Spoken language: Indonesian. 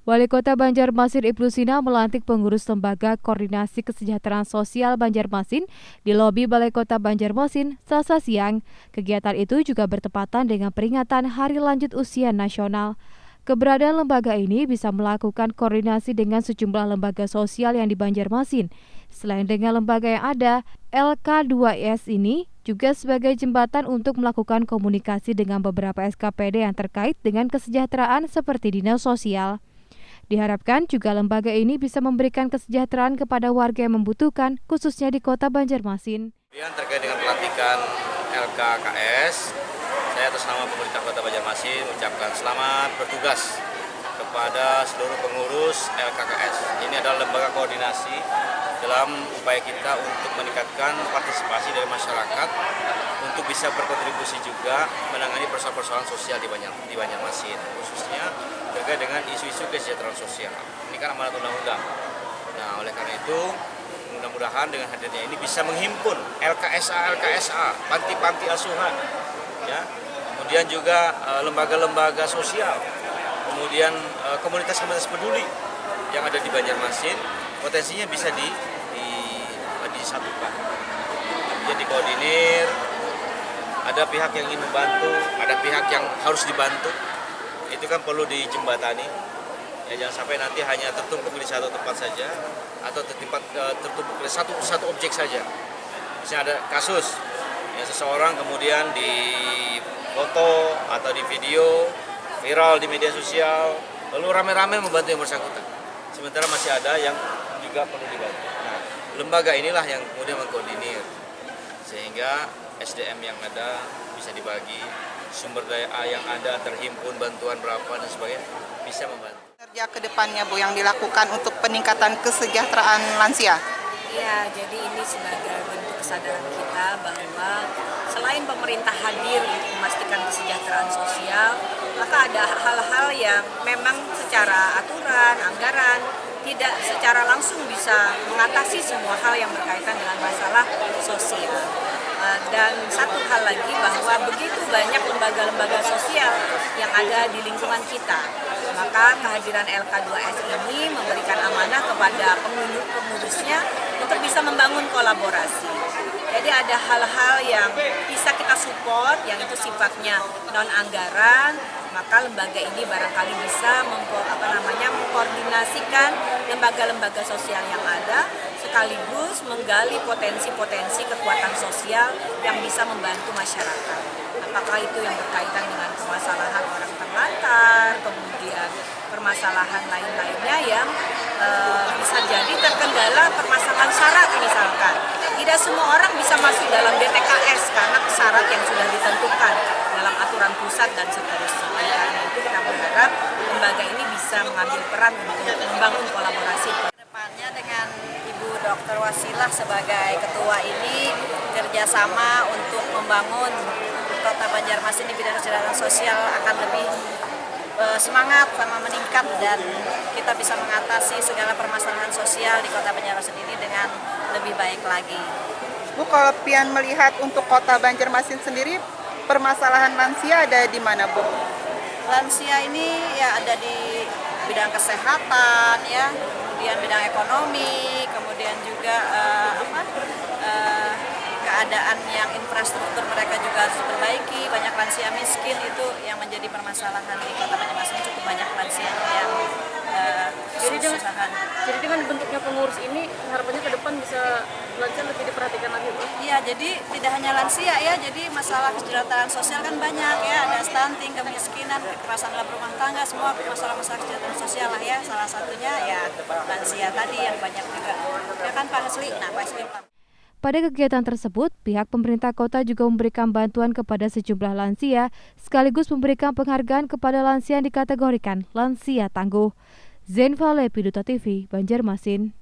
Wali Kota Banjarmasin Ibnu Sina melantik pengurus Lembaga Koordinasi Kesejahteraan Sosial Banjarmasin di lobi Balai Kota Banjarmasin Selasa siang. Kegiatan itu juga bertepatan dengan peringatan Hari Lanjut Usia Nasional. Keberadaan lembaga ini bisa melakukan koordinasi dengan sejumlah lembaga sosial yang di Banjarmasin. Selain dengan lembaga yang ada, LK2S ini juga sebagai jembatan untuk melakukan komunikasi dengan beberapa SKPD yang terkait dengan kesejahteraan seperti dinas sosial. Diharapkan juga lembaga ini bisa memberikan kesejahteraan kepada warga yang membutuhkan, khususnya di Kota Banjarmasin. Terkait dengan pelantikan LKKS, saya atas nama pemerintah Kota Banjarmasin mengucapkan selamat bertugas kepada seluruh pengurus LKKS. Ini adalah lembaga koordinasi dalam upaya kita untuk meningkatkan partisipasi dari masyarakat untuk bisa berkontribusi juga menangani persoalan-persoalan sosial di Banjarmasin, khususnya terkait dengan isu-isu kesejahteraan sosial. Ini kan amanat undang-undang. Nah, oleh karena itu, mudah-mudahan dengan hadirnya ini bisa menghimpun LKSA, panti-panti asuhan, ya, kemudian juga lembaga-lembaga sosial, kemudian komunitas-komunitas peduli yang ada di Banjarmasin, potensinya bisa disatukan, kemudian dikoordinir. Ada pihak yang ingin membantu, ada pihak yang harus dibantu. Itu kan perlu dijembatani. Ya, jangan sampai nanti hanya tertumpuk di satu tempat saja atau tertumpuk di satu objek saja. Misalnya ada kasus ya, seseorang kemudian di foto atau di video viral di media sosial, lalu rame-rame membantu yang bersangkutan. Sementara masih ada yang juga perlu dibantu. Nah, lembaga inilah yang kemudian mengkoordinir sehingga SDM yang ada bisa dibagi, sumber daya yang ada terhimpun, bantuan berapa dan sebagainya bisa membantu. Kerja ke depannya Bu yang dilakukan untuk peningkatan kesejahteraan lansia. Ya, jadi ini sebagai bentuk kesadaran kita bahwa selain pemerintah hadir untuk memastikan kesejahteraan sosial, maka ada hal-hal yang memang secara aturan, anggaran, tidak secara langsung bisa mengatasi semua hal yang berkaitan dengan masalah sosial. Dan satu hal lagi bahwa begitu banyak lembaga-lembaga sosial yang ada di lingkungan kita, maka kehadiran LK2S ini memberikan amanah kepada pengurusnya untuk bisa membangun kolaborasi. Jadi ada hal-hal yang bisa kita support, yang itu sifatnya non-anggaran, maka lembaga ini barangkali bisa mengkoordinasikan lembaga-lembaga sosial yang ada, sekaligus menggali potensi-potensi kekuatan sosial yang bisa membantu masyarakat. Apakah itu yang berkaitan dengan permasalahan orang terlantar, kemudian permasalahan lain-lainnya yang bisa jadi terkendala permasalahan syarat misalkan. Tidak semua orang bisa masuk dalam DTKS karena syarat yang sudah ditentukan dalam aturan pusat dan seterusnya. Karena itu kita berharap lembaga ini bisa mengambil peran untuk membangun kolaborasi. Kedepannya dengan Ibu Dr. Wasilah sebagai ketua ini kerjasama untuk membangun Kota Banjarmasin di bidang kesejahteraan sosial akan lebih semangat sama meningkat dan kita bisa mengatasi segala permasalahan sosial di Kota Banjarmasin ini dengan lebih baik lagi. Bu, kalau pian melihat untuk Kota Banjarmasin sendiri, permasalahan lansia ada di mana, Bu? Lansia ini ya ada di bidang kesehatan, ya, kemudian bidang ekonomi, kemudian juga keadaan yang infrastruktur mereka juga harus diperbaiki. Banyak lansia miskin itu yang menjadi permasalahan di Kota Banjarmasin, cukup banyak lansia yang kesusahan. Jadi dengan bentuknya pengurus ini harapannya ke depan bisa lansia lebih diperhatikan lagi, Bu? Iya, jadi tidak hanya lansia ya, jadi masalah kesejahteraan sosial kan banyak ya, ada stunting, kemiskinan, kekerasan dalam rumah tangga, semua masalah-masalah kesejahteraan sosial lah ya. Salah satunya ya lansia tadi yang banyak juga. Ya kan Pak Hasli? Nah, Pak Hasli. Pada kegiatan tersebut, pihak pemerintah kota juga memberikan bantuan kepada sejumlah lansia, sekaligus memberikan penghargaan kepada lansia yang dikategorikan lansia tangguh. Zainfa Lepiduta TV, Banjarmasin.